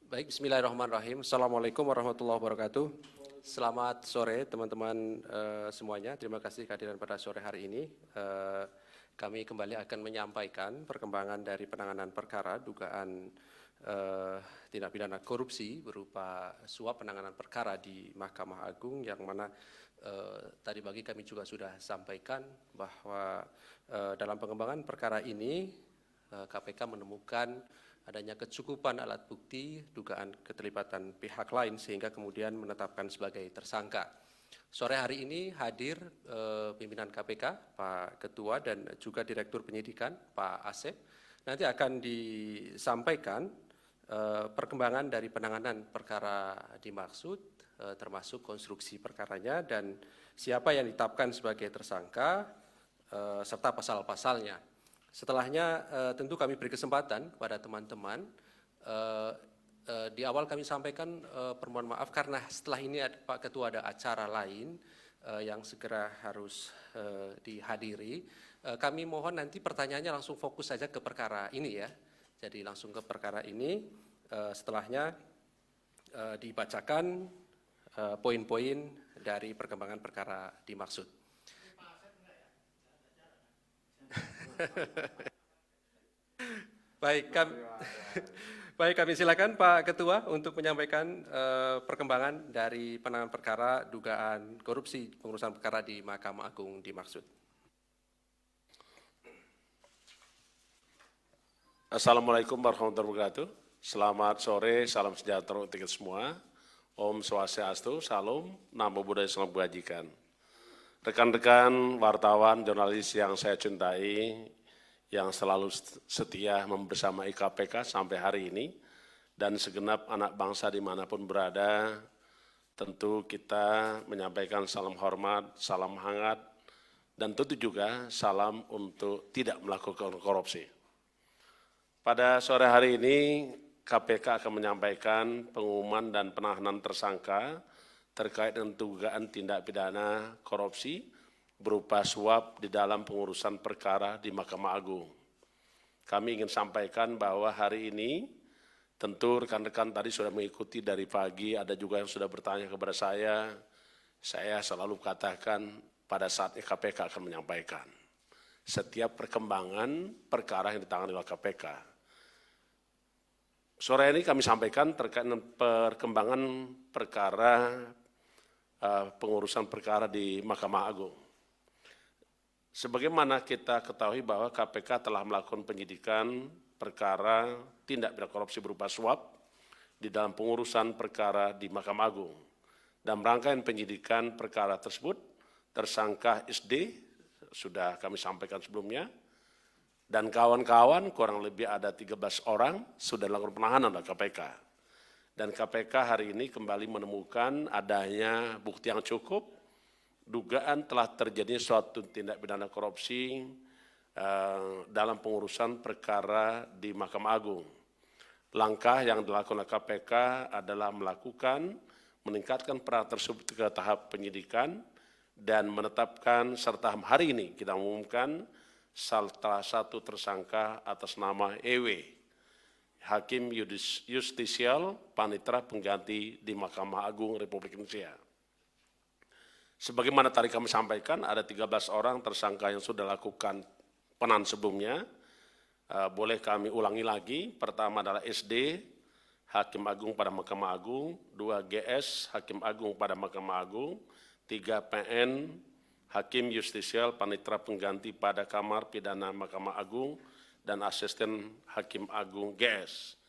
Baik, bismillahirrahmanirrahim. Assalamualaikum warahmatullahi wabarakatuh. Selamat sore teman-teman semuanya. Terima kasih kehadiran pada sore hari ini. Kami kembali akan menyampaikan perkembangan dari penanganan perkara dugaan tindak pidana korupsi berupa suap penanganan perkara di Mahkamah Agung, yang mana tadi pagi kami juga sudah sampaikan bahwa dalam pengembangan perkara ini KPK menemukan adanya kecukupan alat bukti dugaan keterlibatan pihak lain sehingga kemudian menetapkan sebagai tersangka. Sore hari ini hadir pimpinan KPK, Pak Ketua, dan juga Direktur Penyidikan, Pak Asep. Nanti akan disampaikan perkembangan dari penanganan perkara dimaksud, termasuk konstruksi perkaranya dan siapa yang ditetapkan sebagai tersangka, serta pasal-pasalnya. Setelahnya tentu kami beri kesempatan kepada teman-teman. Di awal kami sampaikan permohonan maaf karena setelah ini Pak Ketua ada acara lain yang segera harus dihadiri. Kami mohon nanti pertanyaannya langsung fokus saja ke perkara ini ya. Jadi langsung ke perkara ini, setelahnya dibacakan poin-poin dari perkembangan perkara dimaksud. Baik, kami silakan Pak Ketua untuk menyampaikan perkembangan dari penanganan perkara dugaan korupsi pengurusan perkara di Mahkamah Agung dimaksud. Assalamualaikum warahmatullahi wabarakatuh. Selamat sore, salam sejahtera untuk kita semua. Om Swastiastu, Salam, Namo Buddhaya, Salam Kebajikan. Rekan-rekan wartawan, jurnalis yang saya cintai, yang selalu setia membersamai KPK sampai hari ini, dan segenap anak bangsa dimanapun berada, tentu kita menyampaikan salam hormat, salam hangat, dan tentu juga salam untuk tidak melakukan korupsi. Pada sore hari ini, KPK akan menyampaikan pengumuman dan penahanan tersangka terkait dengan dugaan tindak pidana korupsi berupa suap di dalam pengurusan perkara di Mahkamah Agung. Kami ingin sampaikan bahwa hari ini, tentu rekan-rekan tadi sudah mengikuti dari pagi, ada juga yang sudah bertanya kepada saya selalu katakan pada saatnya KPK akan menyampaikan setiap perkembangan perkara yang ditangani oleh KPK. Sore ini kami sampaikan terkait dengan perkembangan perkara pengurusan perkara di Mahkamah Agung. Sebagaimana kita ketahui bahwa KPK telah melakukan penyidikan perkara tindak pidana korupsi berupa suap di dalam pengurusan perkara di Mahkamah Agung. Dalam rangkaian penyidikan perkara tersebut, tersangka SD sudah kami sampaikan sebelumnya, dan kawan-kawan kurang lebih ada 13 orang sudah dilakukan penahanan oleh KPK. Dan KPK hari ini kembali menemukan adanya bukti yang cukup, dugaan telah terjadi suatu tindak pidana korupsi dalam pengurusan perkara di Mahkamah Agung. Langkah yang dilakukan oleh KPK adalah meningkatkan perkara tersebut ke tahap penyidikan dan menetapkan serta hari ini kita umumkan salah satu tersangka atas nama EW, Hakim Justisial Panitera Pengganti di Mahkamah Agung Republik Indonesia. Sebagaimana tadi kami sampaikan, ada 13 orang tersangka yang sudah lakukan penahanan sebelumnya. Boleh kami ulangi lagi, pertama adalah SD, Hakim Agung pada Mahkamah Agung, 2 GS, Hakim Agung pada Mahkamah Agung, 3 PN, Hakim Justisial Panitera Pengganti pada Kamar Pidana Mahkamah Agung dan Asisten Hakim Agung GS.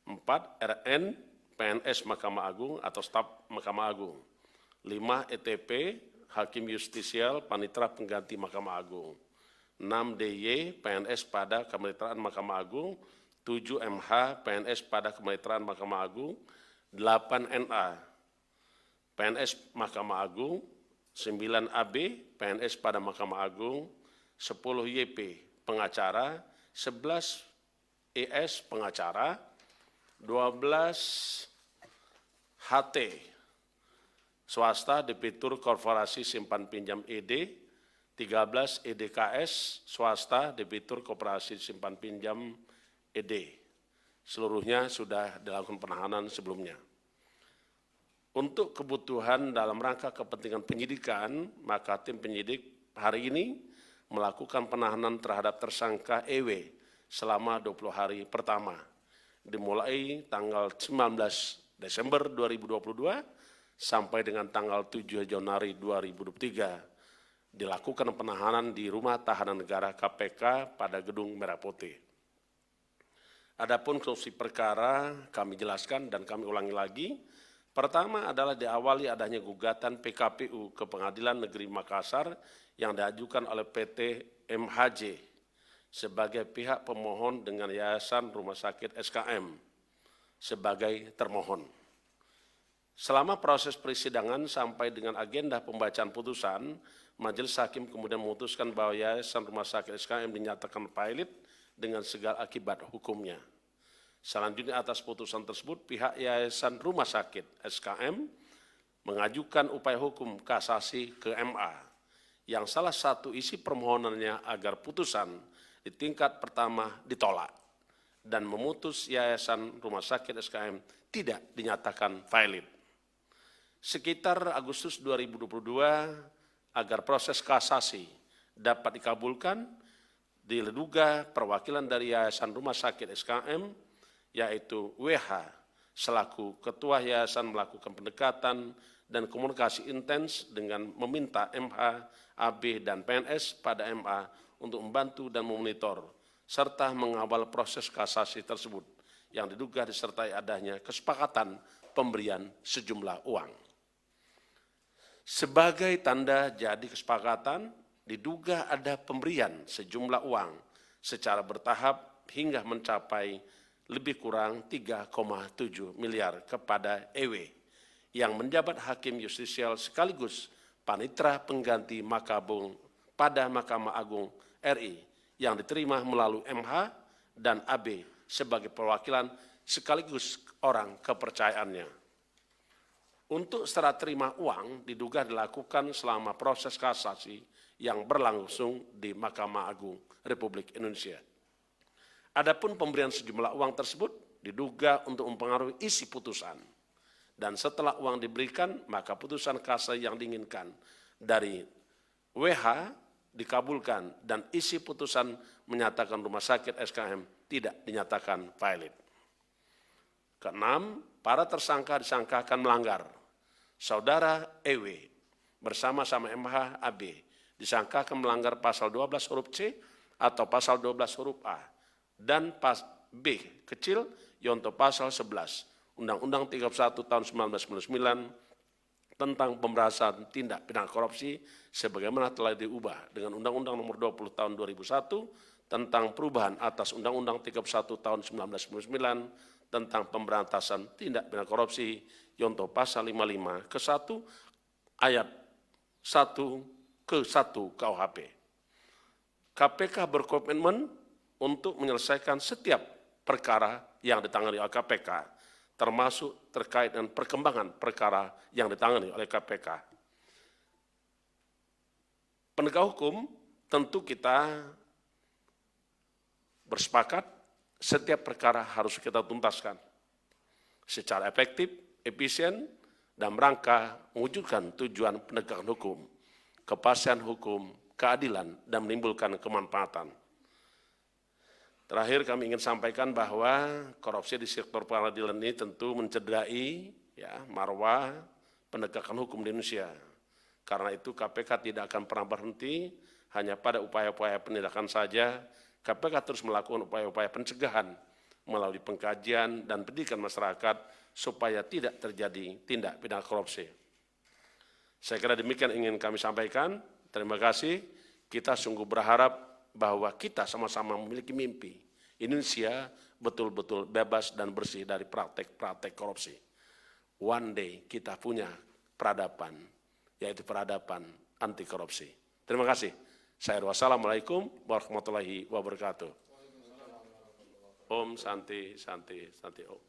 4 RN, PNS Mahkamah Agung atau staf Mahkamah Agung. 5 ETP, Hakim Justisial Panitera Pengganti Mahkamah Agung. 6 DY, PNS pada Kemitraan Mahkamah Agung. 7 MH, PNS pada Kemitraan Mahkamah Agung. 8 NA, PNS Mahkamah Agung. 9 AB, PNS pada Mahkamah Agung. 10 YP, pengacara. 11 ES, pengacara. 12 HT, swasta debitur korporasi simpan pinjam ED. 13 EDKS, swasta debitur koperasi simpan pinjam ED. seluruhnya sudah dilakukan penahanan sebelumnya. Untuk kebutuhan dalam rangka kepentingan penyidikan, maka tim penyidik hari ini melakukan penahanan terhadap tersangka EW selama 20 hari pertama, dimulai tanggal 19 Desember 2022 sampai dengan tanggal 7 Januari 2023, dilakukan penahanan di Rumah Tahanan Negara KPK pada Gedung Merah Putih. Adapun konstruksi perkara kami jelaskan dan kami ulangi lagi. Pertama adalah diawali adanya gugatan PKPU ke Pengadilan Negeri Makassar yang diajukan oleh PT MHJ sebagai pihak pemohon dengan Yayasan Rumah Sakit SKM sebagai termohon. Selama proses persidangan sampai dengan agenda pembacaan putusan, Majelis Hakim kemudian memutuskan bahwa Yayasan Rumah Sakit SKM dinyatakan valid dengan segala akibat hukumnya. Selanjutnya atas putusan tersebut, pihak Yayasan Rumah Sakit SKM mengajukan upaya hukum kasasi ke MA, yang salah satu isi permohonannya agar putusan di tingkat pertama ditolak dan memutus Yayasan Rumah Sakit SKM tidak dinyatakan valid. Sekitar Agustus 2022, agar proses kasasi dapat dikabulkan, diduga perwakilan dari Yayasan Rumah Sakit SKM, yaitu WH, selaku Ketua Yayasan melakukan pendekatan dan komunikasi intens dengan meminta MH, AB, dan PNS pada MA untuk membantu dan memonitor, serta mengawal proses kasasi tersebut, yang diduga disertai adanya kesepakatan pemberian sejumlah uang. Sebagai tanda jadi kesepakatan, diduga ada pemberian sejumlah uang secara bertahap hingga mencapai lebih kurang 3,7 miliar kepada EW yang menjabat Hakim Justisial sekaligus Panitera Pengganti Makabung pada Mahkamah Agung RI yang diterima melalui MH dan AB sebagai perwakilan sekaligus orang kepercayaannya. Untuk serah terima uang diduga dilakukan selama proses kasasi yang berlangsung di Mahkamah Agung Republik Indonesia. Adapun pemberian sejumlah uang tersebut diduga untuk mempengaruhi isi putusan. Dan setelah uang diberikan, maka putusan kasasi yang diinginkan dari WH dikabulkan dan isi putusan menyatakan Rumah Sakit SKM tidak dinyatakan valid. Keenam, para tersangka disangkakan melanggar. Saudara EW bersama-sama MH AB disangkakan melanggar pasal 12 huruf C atau pasal 12 huruf A dan pas B kecil yonto pasal 11 Undang-Undang 31 tahun 1999 tentang pemberantasan tindak pidana korupsi sebagaimana telah diubah dengan Undang-Undang nomor 20 tahun 2001 tentang perubahan atas Undang-Undang 31 tahun 1999 tentang pemberantasan tindak pidana korupsi yonto pasal 55 ke 1 ayat 1 ke 1 KUHP. KPK berkomitmen untuk menyelesaikan setiap perkara yang ditangani oleh KPK, termasuk terkait dengan perkembangan perkara yang ditangani oleh KPK. Penegak hukum tentu kita bersepakat setiap perkara harus kita tuntaskan secara efektif, efisien, dan rangka mewujudkan tujuan penegakan hukum, kepastian hukum, keadilan, dan menimbulkan kemanfaatan. Terakhir kami ingin sampaikan bahwa korupsi di sektor peradilan ini tentu mencederai marwah penegakan hukum di Indonesia. Karena itu KPK tidak akan pernah berhenti hanya pada upaya-upaya penindakan saja. KPK terus melakukan upaya-upaya pencegahan melalui pengkajian dan pendidikan masyarakat supaya tidak terjadi tindak pidana korupsi. Saya kira demikian ingin kami sampaikan. Terima kasih. Kita sungguh berharap bahwa kita sama-sama memiliki mimpi. Indonesia betul-betul bebas dan bersih dari praktek-praktek korupsi. One day kita punya peradaban, yaitu peradaban anti korupsi. Terima kasih. Saya wassalamualaikum warahmatullahi wabarakatuh. Om Santi Santi Santi Om.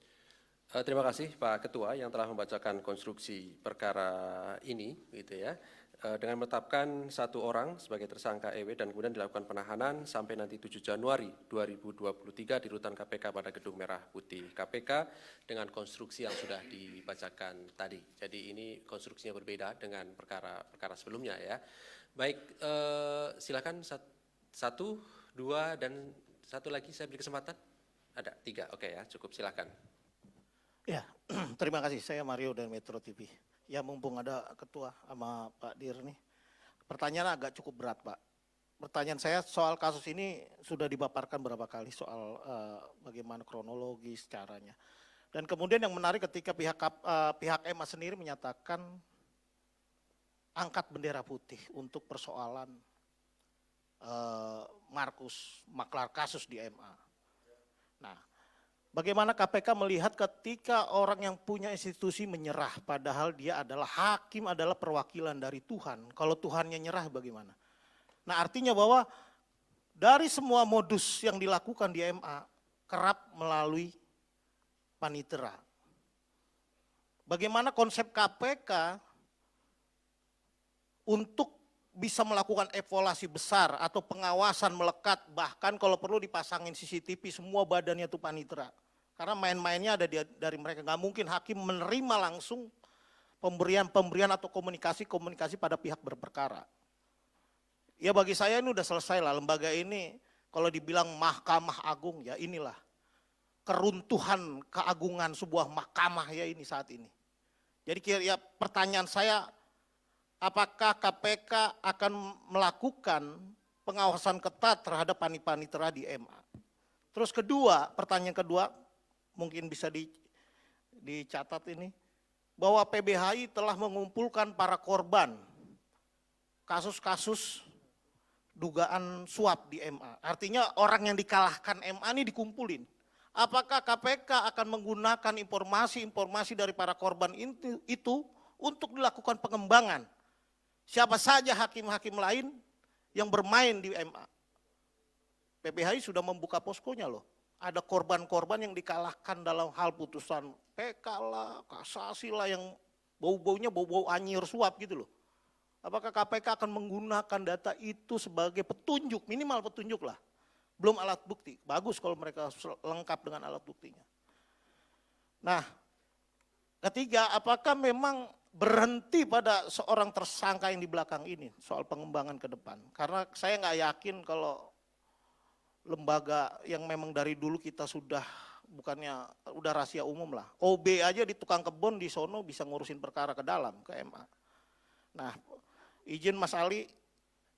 Terima kasih Pak Ketua yang telah membacakan konstruksi perkara ini, gitu ya. Dengan menetapkan satu orang sebagai tersangka EW dan kemudian dilakukan penahanan sampai nanti 7 Januari 2023 di rutan KPK pada Gedung Merah Putih KPK dengan konstruksi yang sudah dibacakan tadi. Jadi ini konstruksinya berbeda dengan perkara sebelumnya ya. Baik, silakan satu, dua, dan satu lagi saya beri kesempatan. Ada tiga, oke ya, cukup silakan. Ya, terima kasih. Saya Mario dari Metro TV. Ya, mumpung ada ketua sama Pak Dir nih. Pertanyaan agak cukup berat, Pak. Pertanyaan saya soal kasus ini sudah dipaparkan berapa kali soal bagaimana kronologis caranya. Dan kemudian yang menarik ketika pihak MA sendiri menyatakan angkat bendera putih untuk persoalan Markus maklar kasus di MA. Nah, bagaimana KPK melihat ketika orang yang punya institusi menyerah padahal dia adalah hakim, adalah perwakilan dari Tuhan. Kalau Tuhannya nyerah bagaimana? Nah, artinya bahwa dari semua modus yang dilakukan di MA kerap melalui panitera. Bagaimana konsep KPK untuk bisa melakukan evaluasi besar atau pengawasan melekat, bahkan kalau perlu dipasangin CCTV semua badannya itu panitera. Karena main-mainnya ada dari mereka, nggak mungkin hakim menerima langsung pemberian atau komunikasi pada pihak berperkara. Ya bagi saya ini udah selesai lah, lembaga ini kalau dibilang Mahkamah Agung ya inilah keruntuhan keagungan sebuah mahkamah ya ini saat ini. Jadi ya pertanyaan saya, apakah KPK akan melakukan pengawasan ketat terhadap panitera di MA? Terus kedua, pertanyaan kedua, mungkin bisa dicatat ini, bahwa PBHI telah mengumpulkan para korban kasus-kasus dugaan suap di MA. Artinya orang yang dikalahkan MA ini dikumpulin. Apakah KPK akan menggunakan informasi dari para korban itu untuk dilakukan pengembangan? Siapa saja hakim-hakim lain yang bermain di MA? PBHI sudah membuka poskonya loh. Ada korban-korban yang dikalahkan dalam hal putusan PK lah, kasasi lah yang bau-baunya bau-bau anyir suap gitu loh. Apakah KPK akan menggunakan data itu sebagai petunjuk, minimal petunjuk lah. Belum alat bukti, bagus kalau mereka lengkap dengan alat buktinya. Nah, ketiga, apakah memang berhenti pada seorang tersangka yang di belakang ini soal pengembangan ke depan? Karena saya nggak yakin kalau lembaga yang memang dari dulu kita sudah rahasia umum lah. OB aja di tukang kebun di sono bisa ngurusin perkara ke dalam ke MA. Nah, izin Mas Ali,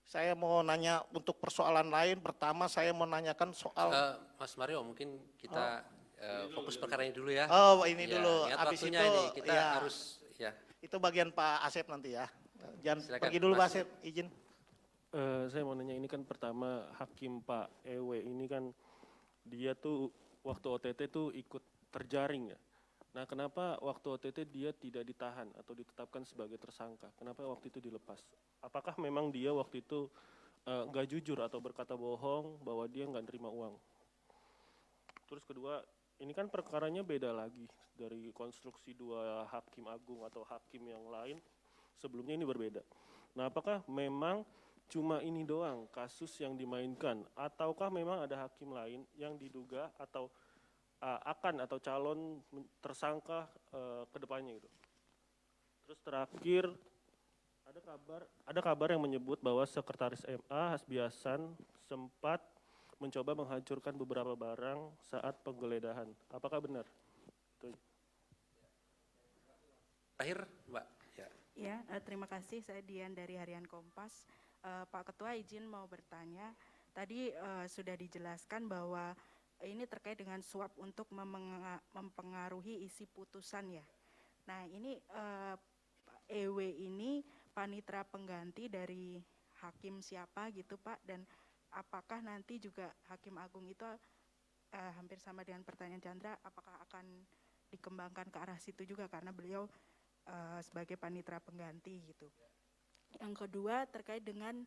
saya mau nanya untuk persoalan lain. Pertama saya mau nanyakan soal Mas Mario, mungkin kita fokus perkara ini dulu ya. Oh, ini ya, dulu. Habis itu ini kita ya, harus ya. Itu bagian Pak Asep nanti ya. Jangan Silakan, pergi dulu Mas. Pak Asep, izin. Saya mau nanya, ini kan pertama Hakim Pak Ewe ini kan dia tuh waktu OTT tuh ikut terjaring ya. Nah, kenapa waktu OTT dia tidak ditahan atau ditetapkan sebagai tersangka? Kenapa waktu itu dilepas? Apakah memang dia waktu itu nggak jujur atau berkata bohong bahwa dia nggak terima uang? Terus kedua, ini kan perkaranya beda lagi dari konstruksi dua hakim agung atau hakim yang lain. Sebelumnya ini berbeda. Nah, apakah memang cuma ini doang kasus yang dimainkan, ataukah memang ada hakim lain yang diduga atau akan atau calon tersangka ke depannya gitu. Terus terakhir ada kabar yang menyebut bahwa Sekretaris MA Hasbiasan sempat mencoba menghancurkan beberapa barang saat penggeledahan. Apakah benar? Itu. Terakhir, Mbak. Ya, terima kasih. Saya Dian dari Harian Kompas. Pak Ketua izin mau bertanya. Tadi sudah dijelaskan bahwa ini terkait dengan suap untuk mempengaruhi isi putusan ya. Nah ini EW ini panitera pengganti dari hakim siapa gitu Pak, dan apakah nanti juga Hakim Agung itu hampir sama dengan pertanyaan Chandra, apakah akan dikembangkan ke arah situ juga karena beliau sebagai panitera pengganti gitu. Yang kedua terkait dengan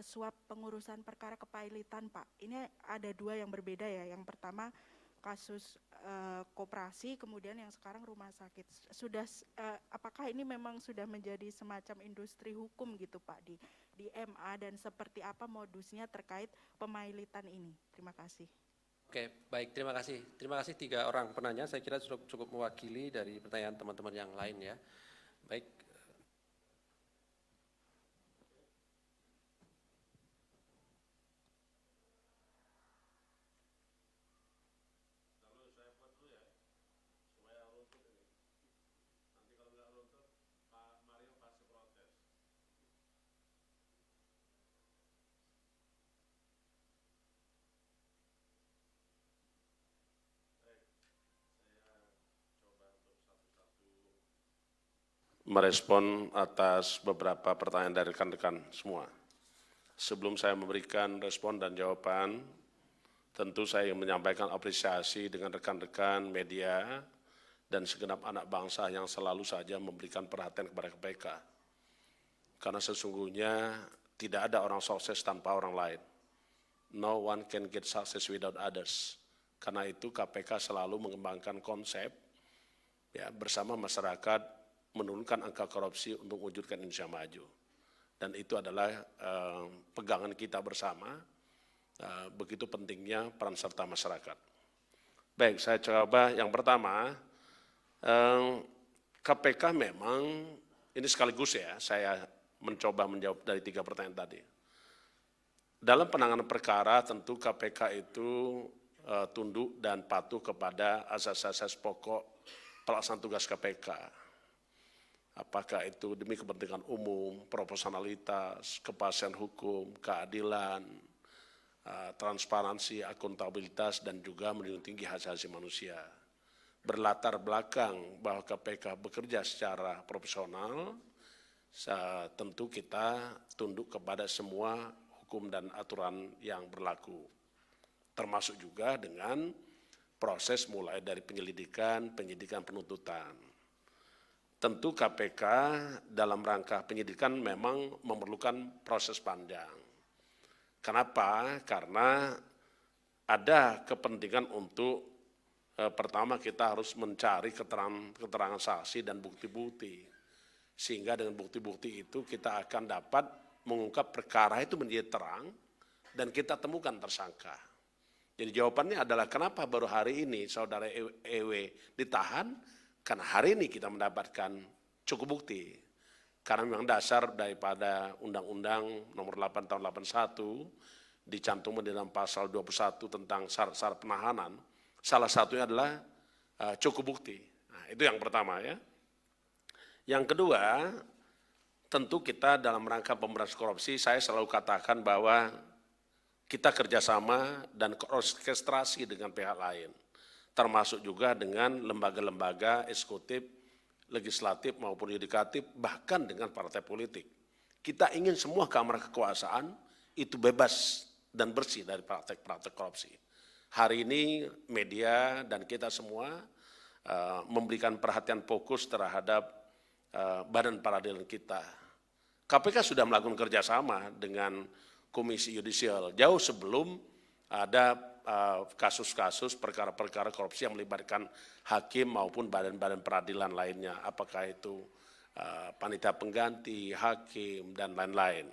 suap pengurusan perkara kepailitan Pak. Ini ada dua yang berbeda ya. Yang pertama kasus koperasi, kemudian yang sekarang rumah sakit. Apakah ini memang sudah menjadi semacam industri hukum gitu Pak di MA, dan seperti apa modusnya terkait pemailitan ini? Terima kasih. Oke, baik, terima kasih. Terima kasih 3 orang penanya, saya kira cukup mewakili dari pertanyaan teman-teman yang lain ya. Baik. Merespon atas beberapa pertanyaan dari rekan-rekan semua. Sebelum saya memberikan respon dan jawaban, tentu saya ingin menyampaikan apresiasi dengan rekan-rekan media dan segenap anak bangsa yang selalu saja memberikan perhatian kepada KPK. Karena sesungguhnya tidak ada orang sukses tanpa orang lain. No one can get success without others. Karena itu KPK selalu mengembangkan konsep ya, bersama masyarakat menurunkan angka korupsi untuk mewujudkan Indonesia maju. Dan itu adalah pegangan kita bersama, begitu pentingnya peran serta masyarakat. Baik, saya coba yang pertama, KPK memang, ini sekaligus ya, saya mencoba menjawab dari 3 pertanyaan tadi. Dalam penanganan perkara tentu KPK itu tunduk dan patuh kepada asas-asas pokok pelaksanaan tugas KPK. Apakah itu demi kepentingan umum, proporsionalitas, kepastian hukum, keadilan, transparansi, akuntabilitas, dan juga menjunjung tinggi hak asasi manusia. Berlatar belakang bahwa KPK bekerja secara profesional, tentu kita tunduk kepada semua hukum dan aturan yang berlaku. Termasuk juga dengan proses mulai dari penyelidikan, penyidikan, penuntutan. Tentu KPK dalam rangka penyidikan memang memerlukan proses panjang. Kenapa? Karena ada kepentingan untuk pertama kita harus mencari keterangan saksi dan bukti-bukti. Sehingga dengan bukti-bukti itu kita akan dapat mengungkap perkara itu menjadi terang dan kita temukan tersangka. Jadi jawabannya adalah kenapa baru hari ini saudara EW ditahan? Karena hari ini kita mendapatkan cukup bukti. Karena memang dasar daripada Undang-Undang Nomor 8 Tahun 81 dicantumkan di dalam pasal 21 tentang syarat-syarat penahanan. Salah satunya adalah cukup bukti. Nah, itu yang pertama ya. Yang kedua, tentu kita dalam rangka pemberantasan korupsi, saya selalu katakan bahwa kita kerjasama dan orkestrasi dengan pihak lain. Termasuk juga dengan lembaga-lembaga eksekutif, legislatif maupun yudikatif, bahkan dengan partai politik. Kita ingin semua kamar kekuasaan itu bebas dan bersih dari praktek-praktek korupsi. Hari ini media dan kita semua memberikan perhatian fokus terhadap badan peradilan kita. KPK sudah melakukan kerjasama dengan Komisi Yudisial jauh sebelum ada kasus-kasus perkara-perkara korupsi yang melibatkan hakim maupun badan-badan peradilan lainnya, apakah itu panitia pengganti, hakim, dan lain-lain.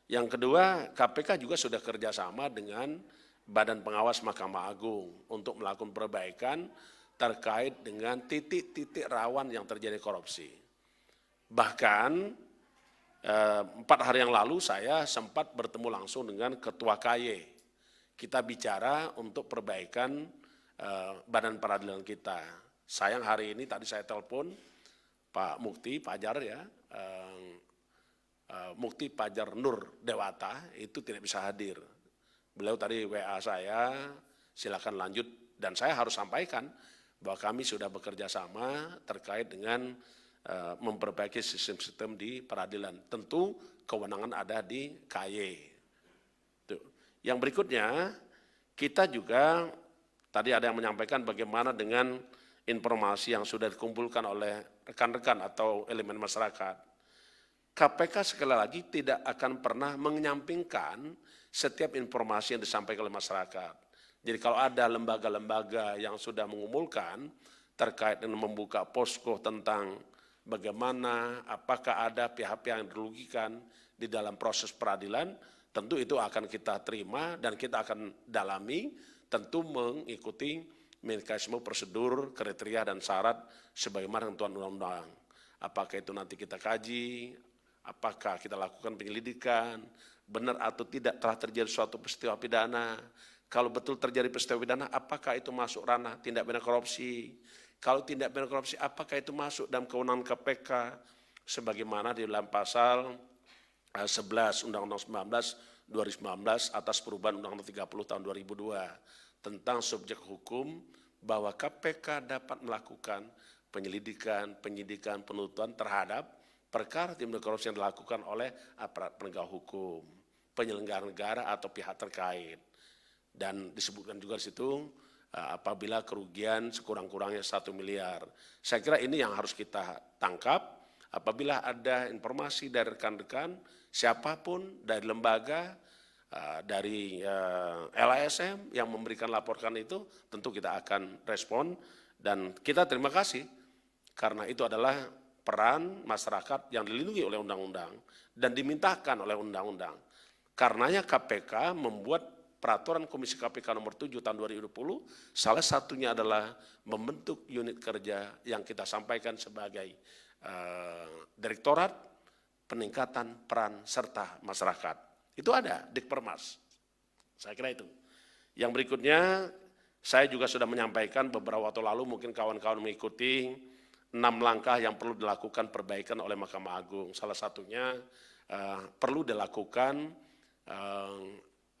Yang kedua, KPK juga sudah kerjasama dengan Badan Pengawas Mahkamah Agung untuk melakukan perbaikan terkait dengan titik-titik rawan yang terjadi korupsi. Bahkan 4 hari yang lalu saya sempat bertemu langsung dengan Ketua KY. Kita bicara untuk perbaikan badan peradilan kita. Sayang hari ini tadi saya telepon Pak Mukti Pajar ya, Mukti Pajar Nur Dewata itu tidak bisa hadir. Beliau tadi WA saya, silakan lanjut, dan saya harus sampaikan bahwa kami sudah bekerja sama terkait dengan memperbaiki sistem-sistem di peradilan. Tentu kewenangan ada di KY. Yang berikutnya, kita juga tadi ada yang menyampaikan bagaimana dengan informasi yang sudah dikumpulkan oleh rekan-rekan atau elemen masyarakat. KPK sekali lagi tidak akan pernah menyampingkan setiap informasi yang disampaikan oleh masyarakat. Jadi kalau ada lembaga-lembaga yang sudah mengumumkan terkait dengan membuka posko tentang bagaimana, apakah ada pihak-pihak yang dirugikan di dalam proses peradilan, tentu itu akan kita terima dan kita akan dalami, tentu mengikuti mekanisme prosedur, kriteria dan syarat sebagaimana ketentuan undang-undang. Apakah itu nanti kita kaji, apakah kita lakukan penyelidikan, benar atau tidak telah terjadi suatu peristiwa pidana. Kalau betul terjadi peristiwa pidana, apakah itu masuk ranah tindak pidana korupsi? Kalau tindak pidana korupsi, apakah itu masuk dalam kewenangan KPK? Sebagaimana di dalam pasal 11 Undang-Undang 19 2019 atas perubahan Undang-Undang 30 tahun 2002 tentang subjek hukum bahwa KPK dapat melakukan penyelidikan, penyidikan, penuntutan terhadap perkara tindak korupsi yang dilakukan oleh aparat penegak hukum, penyelenggara negara atau pihak terkait. Dan disebutkan juga di situ apabila kerugian sekurang-kurangnya 1 miliar. Saya kira ini yang harus kita tangkap apabila ada informasi dari rekan-rekan, siapapun dari lembaga, dari LASM yang memberikan laporan itu, tentu kita akan respon dan kita terima kasih. Karena itu adalah peran masyarakat yang dilindungi oleh undang-undang dan dimintakan oleh undang-undang. Karenanya KPK membuat peraturan Komisi KPK nomor 7 tahun 2020, salah satunya adalah membentuk unit kerja yang kita sampaikan sebagai Direktorat Peningkatan Peran Serta Masyarakat. Itu ada, Dikpermas. Saya kira itu. Yang berikutnya, saya juga sudah menyampaikan beberapa waktu lalu, mungkin kawan-kawan mengikuti 6 langkah yang perlu dilakukan perbaikan oleh Mahkamah Agung. Salah satunya perlu dilakukan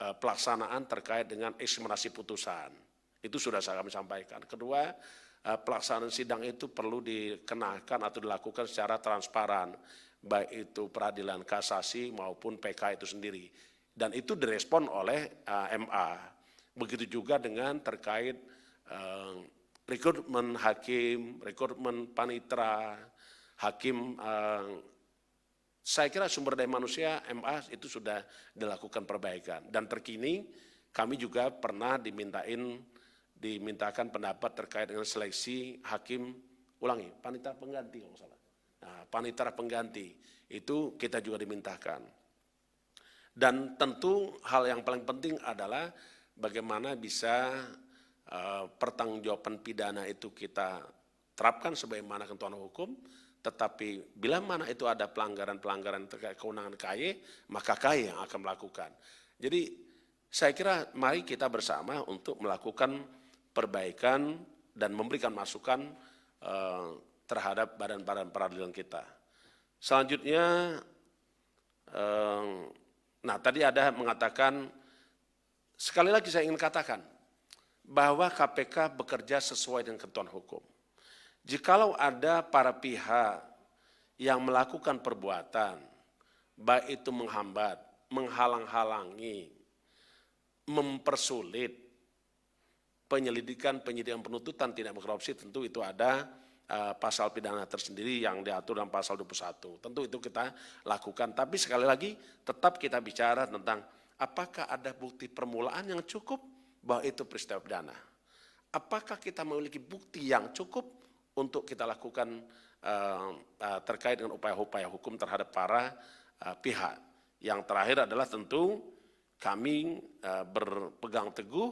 pelaksanaan terkait dengan eksaminasi putusan. Itu sudah saya sampaikan. Kedua, pelaksanaan sidang itu perlu dikenakan atau dilakukan secara transparan, baik itu peradilan kasasi maupun PK itu sendiri. Dan itu direspon oleh MA. Begitu juga dengan terkait rekrutmen hakim, rekrutmen panitera, hakim, saya kira sumber daya manusia MA itu sudah dilakukan perbaikan. Dan terkini kami juga pernah dimintakan pendapat terkait dengan seleksi hakim, panitera pengganti kalau salah. Nah, panitera pengganti itu kita juga dimintakan. Dan tentu hal yang paling penting adalah bagaimana bisa pertanggungjawaban pidana itu kita terapkan sebagaimana ketentuan hukum, tetapi bila mana itu ada pelanggaran-pelanggaran terkait kewenangan KAY, maka KAY yang akan melakukan. Jadi saya kira mari kita bersama untuk melakukan perbaikan dan memberikan masukan terhadap badan-badan peradilan kita. Selanjutnya, tadi ada mengatakan, sekali lagi saya ingin katakan, bahwa KPK bekerja sesuai dengan ketentuan hukum. Jikalau ada para pihak yang melakukan perbuatan, baik itu menghambat, menghalang-halangi, mempersulit penyidikan penuntutan tindak korupsi, tentu itu ada pasal pidana tersendiri yang diatur dalam pasal 21. Tentu itu kita lakukan, tapi sekali lagi tetap kita bicara tentang apakah ada bukti permulaan yang cukup bahwa itu peristiwa pidana. Apakah kita memiliki bukti yang cukup untuk kita lakukan terkait dengan upaya-upaya hukum terhadap para pihak. Yang terakhir adalah tentu kami berpegang teguh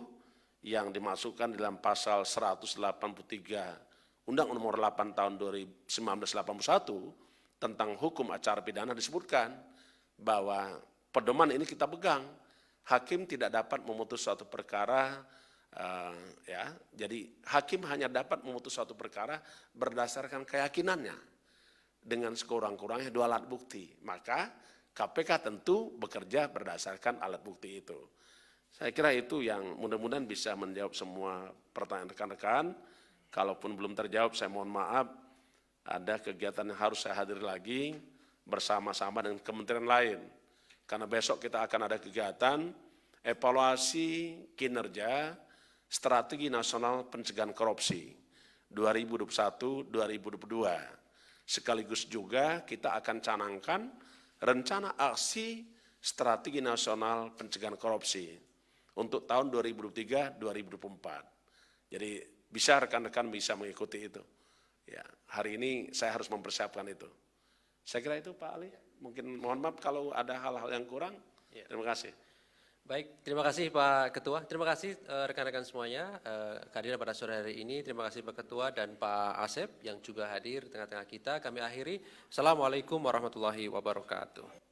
yang dimasukkan dalam pasal 183 Undang-Undang Nomor 8 Tahun 1981 tentang hukum acara pidana, disebutkan bahwa pedoman ini kita pegang. Hakim tidak dapat memutus suatu perkara, jadi hakim hanya dapat memutus suatu perkara berdasarkan keyakinannya dengan sekurang-kurangnya 2 alat bukti. Maka KPK tentu bekerja berdasarkan alat bukti itu. Saya kira itu yang mudah-mudahan bisa menjawab semua pertanyaan rekan-rekan. Kalaupun belum terjawab, saya mohon maaf. Ada kegiatan yang harus saya hadiri lagi bersama-sama dengan kementerian lain. Karena besok kita akan ada kegiatan evaluasi kinerja Strategi Nasional Pencegahan Korupsi 2021-2022. Sekaligus juga kita akan canangkan rencana aksi Strategi Nasional Pencegahan Korupsi untuk tahun 2023-2024. Jadi bisa rekan-rekan bisa mengikuti itu. Ya, hari ini saya harus mempersiapkan itu. Saya kira itu Pak Ali. Mungkin mohon maaf kalau ada hal-hal yang kurang. Terima kasih. Baik, terima kasih Pak Ketua. Terima kasih rekan-rekan semuanya kehadiran pada sore hari ini. Terima kasih Pak Ketua dan Pak Asep yang juga hadir di tengah-tengah kita. Kami akhiri. Assalamualaikum warahmatullahi wabarakatuh.